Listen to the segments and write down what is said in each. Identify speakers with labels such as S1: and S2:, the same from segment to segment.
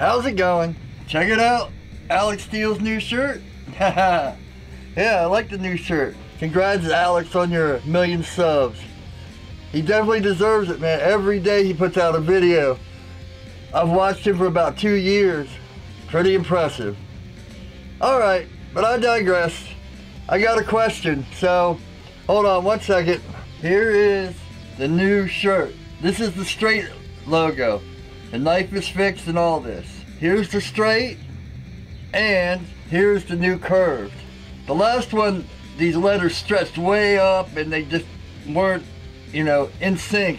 S1: How's it going? Check it out. Alex Steele's new shirt. Yeah, I like the new shirt. Congrats, Alex, on your 1,000,000 subs. He definitely deserves it, man. Every day he puts out a video. I've watched him for about 2 years. Pretty impressive. Alright, but I digress. I got a question, so hold on one second. Here is the new shirt. This is the straight logo. The knife is fixed and all this. Here's the straight, and here's the new curved. The last one, these letters stretched way up and they just weren't, you know, in sync.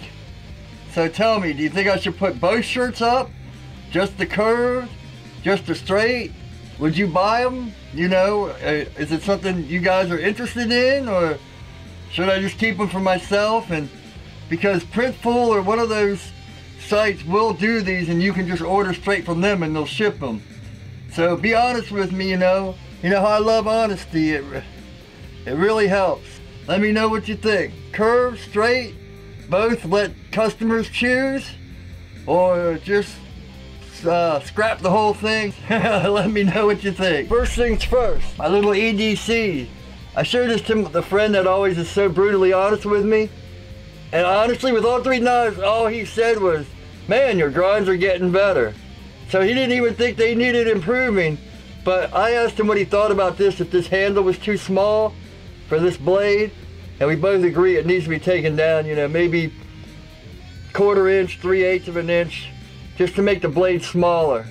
S1: So tell me, do you think I should put both shirts up? Just the curved? Just the straight? Would you buy them? You know, is it something you guys are interested in, or should I just keep them for myself? And because Printful or one of those sites will do these, and you can just order straight from them and they'll ship them. So be honest with me, you know how I love honesty. It really helps. Let me know what you think. Curved, straight, both, let customers choose, or just scrap the whole thing. Let me know what you think. First things first, my little EDC. I showed this to the friend that always is so brutally honest with me. And honestly, with all 3 knives, all he said was, man, your grinds are getting better. So he didn't even think they needed improving. But I asked him what he thought about this, if this handle was too small for this blade. And we both agree it needs to be taken down, you know, maybe 1/4 inch, 3/8 of an inch, just to make the blade smaller.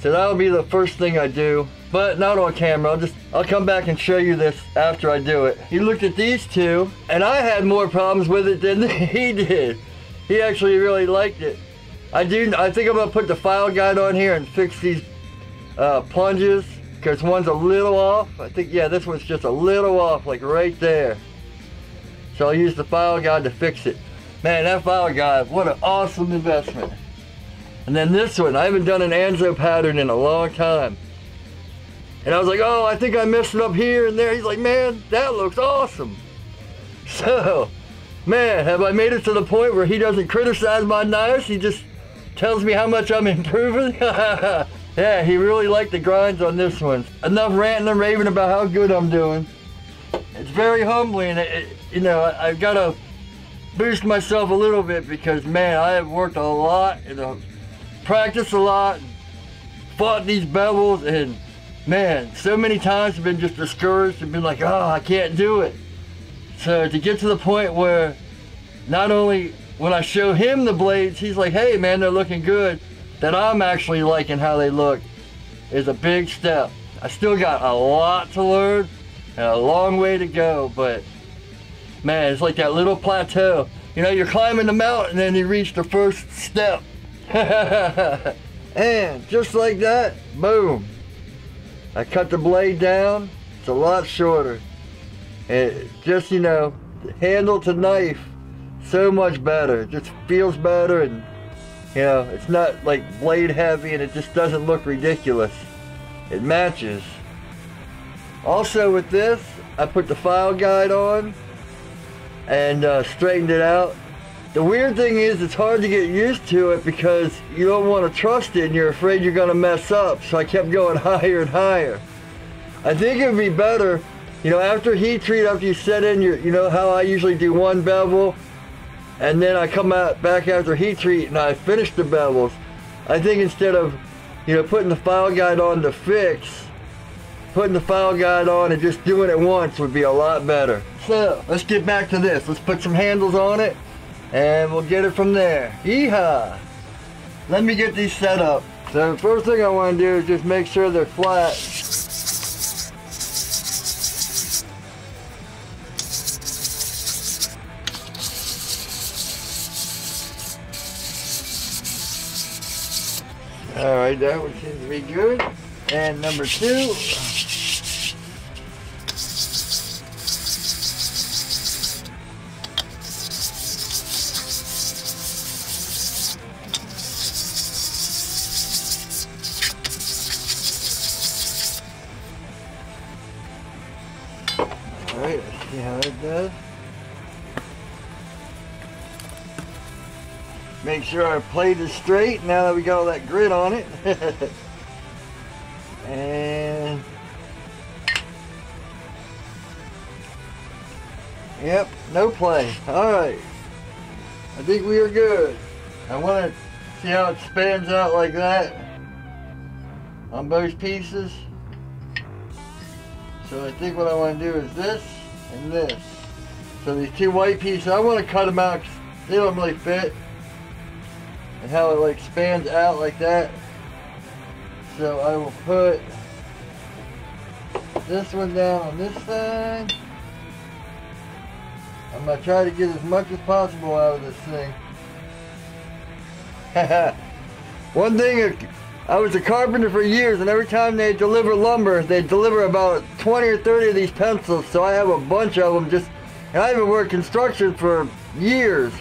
S1: So that'll be the first thing I do, but not on camera. I'll come back and show you this after I do it. He looked at these two, and I had more problems with it than he did. He actually really liked it. I think I'm gonna put the file guide on here and fix these plunges, because one's a little off. I think, yeah, this one's just a little off, like right there. So I'll use the file guide to fix it. Man, that file guide, what an awesome investment. And then this one, I haven't done an Anzo pattern in a long time. And I was like, oh, I think I messed it up here and there. He's like, man, that looks awesome. So, man, have I made it to the point where he doesn't criticize my knives? He just tells me how much I'm improving? Yeah, he really liked the grinds on this one. Enough ranting and raving about how good I'm doing. It's very humbling. You know, I've got to boost myself a little bit because, man, I have worked a lot, you know, practiced a lot, fought these bevels, and man, so many times I've been just discouraged and been like, oh, I can't do it. So to get to the point where not only when I show him the blades, he's like, hey man, they're looking good, that I'm actually liking how they look is a big step. I still got a lot to learn and a long way to go, but man, it's like that little plateau. You know, you're climbing the mountain and then you reach the first step. And just like that, boom, I cut the blade down. It's a lot shorter. It just, you know, handle to knife, so much better. It just feels better, and you know, it's not like blade heavy, and it just doesn't look ridiculous. It matches. Also with this, I put the file guide on and straightened it out. The weird thing is, it's hard to get used to it because you don't want to trust it and you're afraid you're going to mess up. So I kept going higher and higher. I think it would be better, you know, after heat treat, after you set in your, you know how I usually do one bevel and then I come out back after heat treat and I finish the bevels. I think instead of, you know, putting the file guide on to fix, putting the file guide on and just doing it once would be a lot better. So let's get back to this. Let's put some handles on it and we'll get it from there. Yeehaw! Let me get these set up. So the first thing I want to do is just make sure they're flat. Alright, that one seems to be good. And number 2. Alright, let's see how it does. Make sure our plate is straight now that we got all that grit on it. And yep, no play. Alright. I think we are good. I want to see how it spans out like that on both pieces. So I think what I want to do is this and this. So these two white pieces, I want to cut them out because they don't really fit. And how it like spans out like that. So I will put this one down on this side. I'm going to try to get as much as possible out of this thing. One thing, I was a carpenter for years, and every time they deliver lumber, they deliver about 20 or 30 of these pencils, so I have a bunch of them just, and I haven't worked construction for years.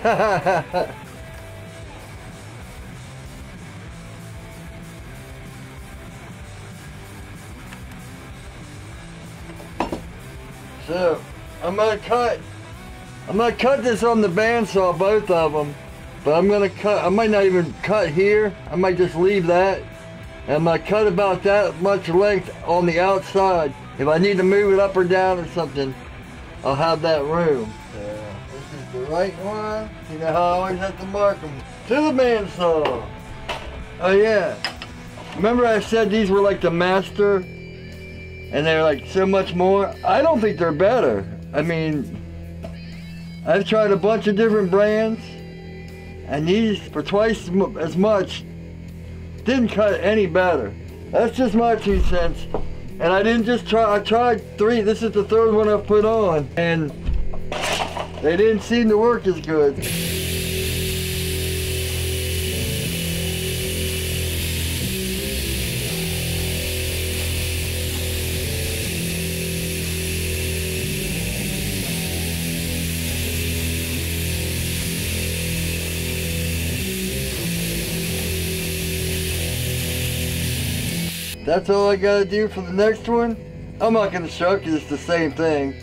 S1: So, I'm gonna cut this on the bandsaw, both of them, but I'm gonna cut, I might not even cut here, I might just leave that, and I'm gonna cut about that much length on the outside. If I need to move it up or down or something, I'll have that room. So, this is the right one. You know how I always have to mark them to the bandsaw. Oh yeah, remember I said these were like the master, and they're like so much more? I don't think they're better. I mean, I've tried a bunch of different brands, and these for twice as much didn't cut any better. That's just my 2 cents. And I didn't just try, I tried 3, this is the 3rd one I've put on, and they didn't seem to work as good. That's all I gotta do for the next one. I'm not gonna show it because it's the same thing.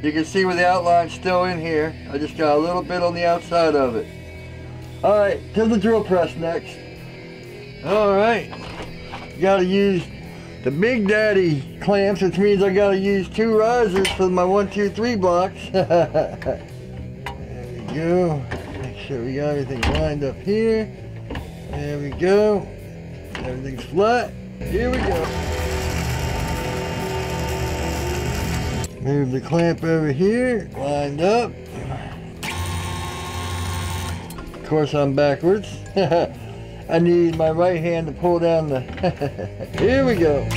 S1: You can see where the outline's still in here. I just got a little bit on the outside of it. Alright, to the drill press next. Alright, gotta use the Big Daddy clamps, which means I gotta use 2 risers for my 1, 2, 3 blocks. There we go. Make sure we got everything lined up here. There we go. Everything's flat. Here we go. Move the clamp over here, lined up. Of course I'm backwards. I need my right hand to pull down the... Here we go.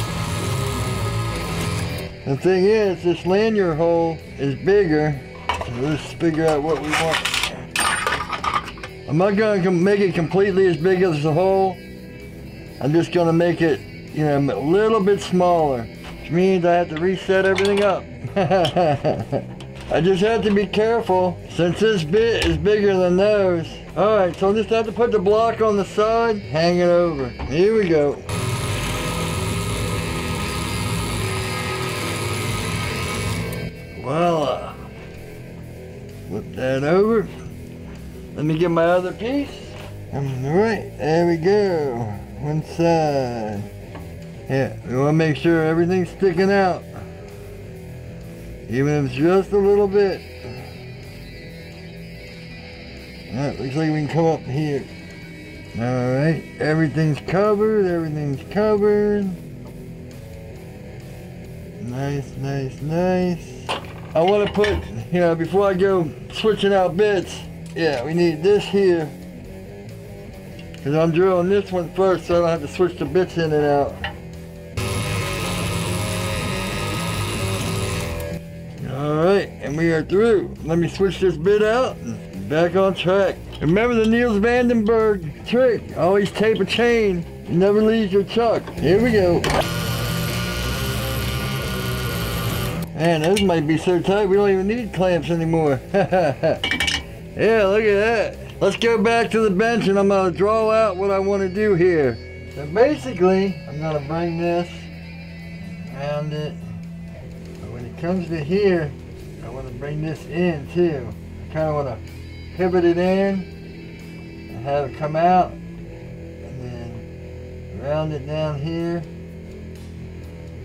S1: The thing is, this lanyard hole is bigger. So let's figure out what we want. I'm not going to make it completely as big as the hole. I'm just going to make it, you know, a little bit smaller, which means I have to reset everything up. I just have to be careful since this bit is bigger than those. Alright, so I just have to put the block on the side, hang it over. Here we go. Voila. Flip that over. Let me get my other piece. Alright, there we go. One side. Yeah, we want to make sure everything's sticking out. Even if it's just a little bit. Alright, looks like we can come up here. Alright, everything's covered, everything's covered. Nice, nice, nice. I want to put, you know, before I go switching out bits, yeah, we need this here. Because I'm drilling this one first so I don't have to switch the bits in and out. Alright, and we are through. Let me switch this bit out and back on track. Remember the Niels Vandenberg trick. Always tape a chain. It never leaves your chuck. Here we go. Man, those might be so tight we don't even need clamps anymore. Yeah, look at that. Let's go back to the bench and I'm going to draw out what I want to do here. So basically, I'm going to bring this around it. But when it comes to here, I want to bring this in too. I kind of want to pivot it in. and have it come out, and then round it down here,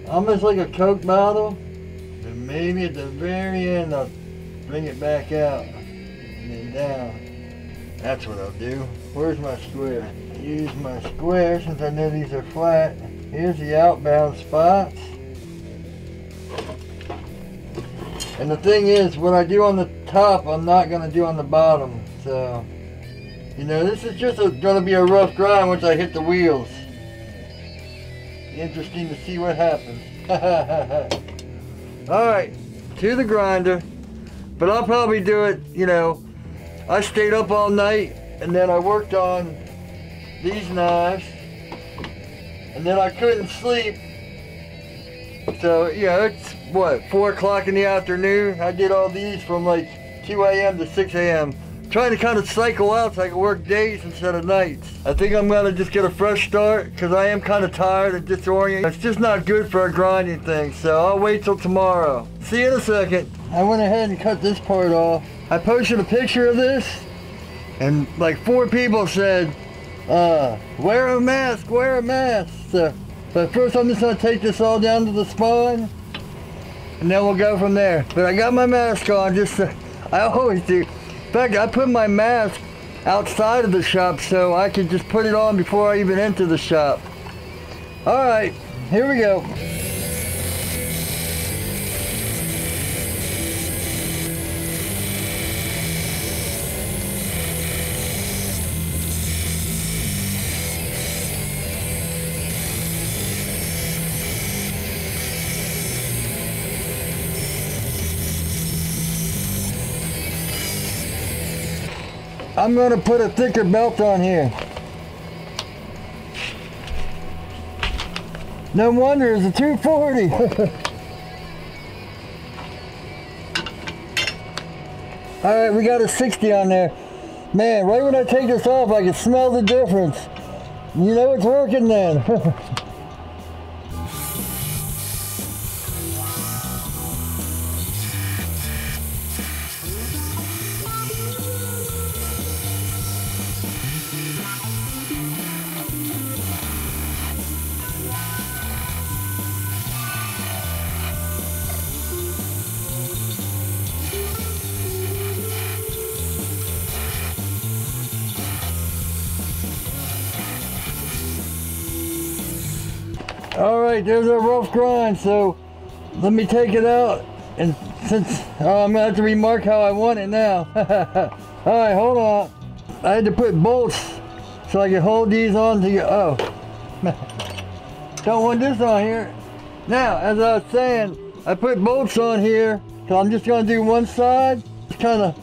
S1: almost like a Coke bottle. And maybe at the very end I'll bring it back out and then down. That's what I'll do. Where's my square? Use my square since I know these are flat. Here's the outbound spots. And the thing is, what I do on the top, I'm not going to do on the bottom. So, you know, this is just going to be a rough grind once I hit the wheels. Interesting to see what happens. Alright, to the grinder. But I'll probably do it, you know, I stayed up all night and then I worked on these knives. And then I couldn't sleep. So, you know, it's what, 4 o'clock in the afternoon. I did all these from like 2 a.m. to 6 a.m. Trying to kind of cycle out so I can work days instead of nights. I think I'm gonna just get a fresh start because I am kind of tired and disoriented. It's just not good for a grinding thing, so I'll wait till tomorrow. See you in a second. I went ahead and cut this part off. I posted a picture of this and like 4 people said, wear a mask, wear a mask. So, but first I'm just gonna take this all down to the spine and then we'll go from there. But I got my mask on, just I always do. In fact, I put my mask outside of the shop so I could just put it on before I even enter the shop. Alright, here we go. I'm going to put a thicker belt on here. No wonder it's a 240. Alright, we got a 60 on there. Man, right when I take this off, I can smell the difference. You know it's working then. Alright, there's a rough grind, so let me take it out, and since I'm going to have to remark how I want it now. Alright, hold on. I had to put bolts so I can hold these on to your, oh. Don't want this on here. Now, as I was saying, I put bolts on here, so I'm just going to do one side, just kind of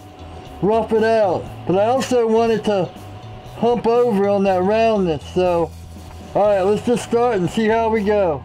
S1: rough it out. But I also want it to hump over on that roundness, so alright, let's just start and see how we go.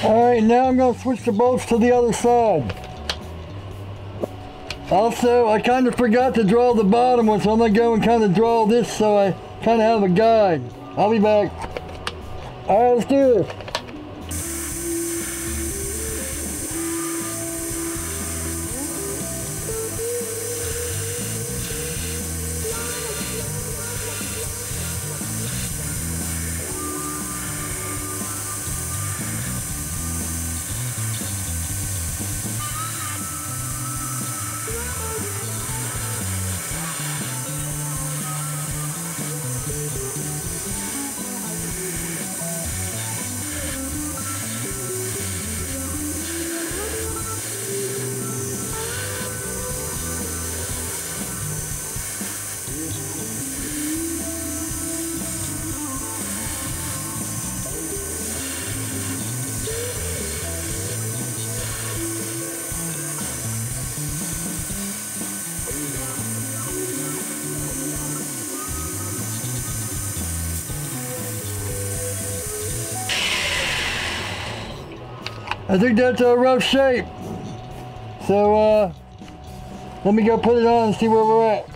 S1: Alright, now I'm going to switch the bolts to the other side. Also, I kind of forgot to draw the bottom one, so I'm going to go and kind of draw this so I kind of have a guide. I'll be back. Alright, let's do this. I think that's a rough shape. So let me go put it on and see where we're at.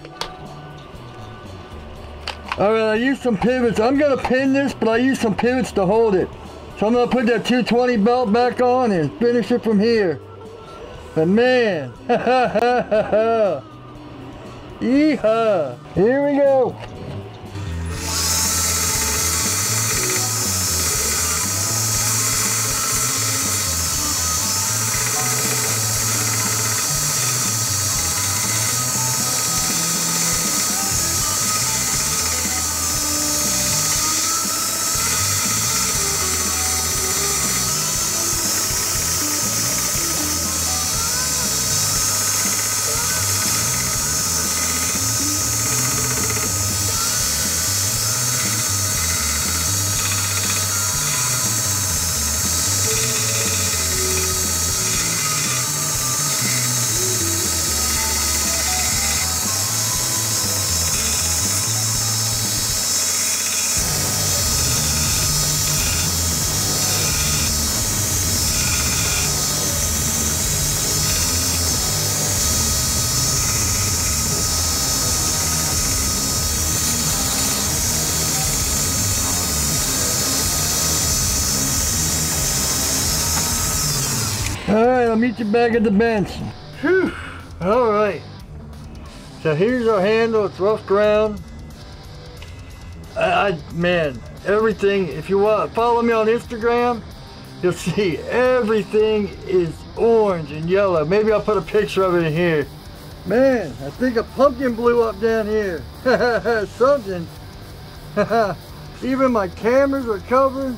S1: Alright, I used some pivots. I'm gonna pin this, but I used some pivots to hold it. So I'm gonna put that 220 belt back on and finish it from here. But man, yeehaw! Here we go. Alright, I'll meet you back at the bench. Whew. Alright. So here's our handle. It's rough ground. Man, everything, if you want, follow me on Instagram, you'll see everything is orange and yellow. Maybe I'll put a picture of it in here. Man, I think a pumpkin blew up down here. Something. Even my cameras are covered.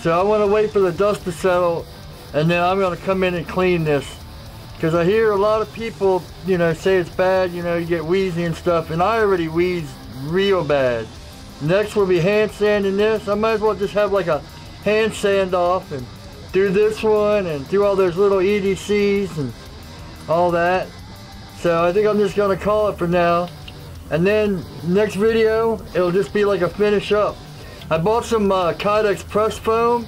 S1: So I want to wait for the dust to settle, and then I'm going to come in and clean this. Because I hear a lot of people, you know, say it's bad, you know, you get wheezy and stuff, and I already wheeze real bad. Next will be hand sanding this. I might as well just have like a hand sand off and do this one and do all those little EDCs and all that. So I think I'm just going to call it for now. And then next video, it'll just be like a finish up. I bought some Kydex press foam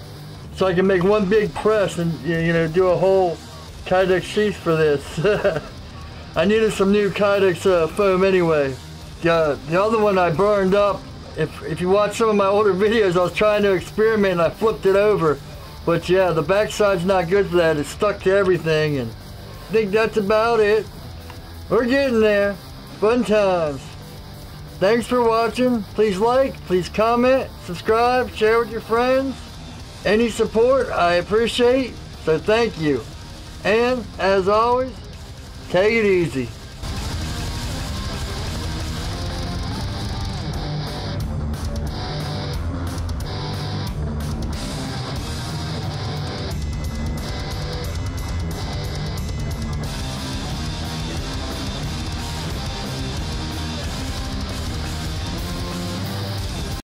S1: so I can make one big press and, you know, do a whole Kydex sheath for this. I needed some new Kydex foam anyway. The other one I burned up. If you watch some of my older videos, I was trying to experiment and I flipped it over. But yeah, the backside's not good for that. It's stuck to everything, and I think that's about it. We're getting there. Fun times. Thanks for watching. Please like, please comment, subscribe, share with your friends. Any support I appreciate, so thank you. And as always, take it easy.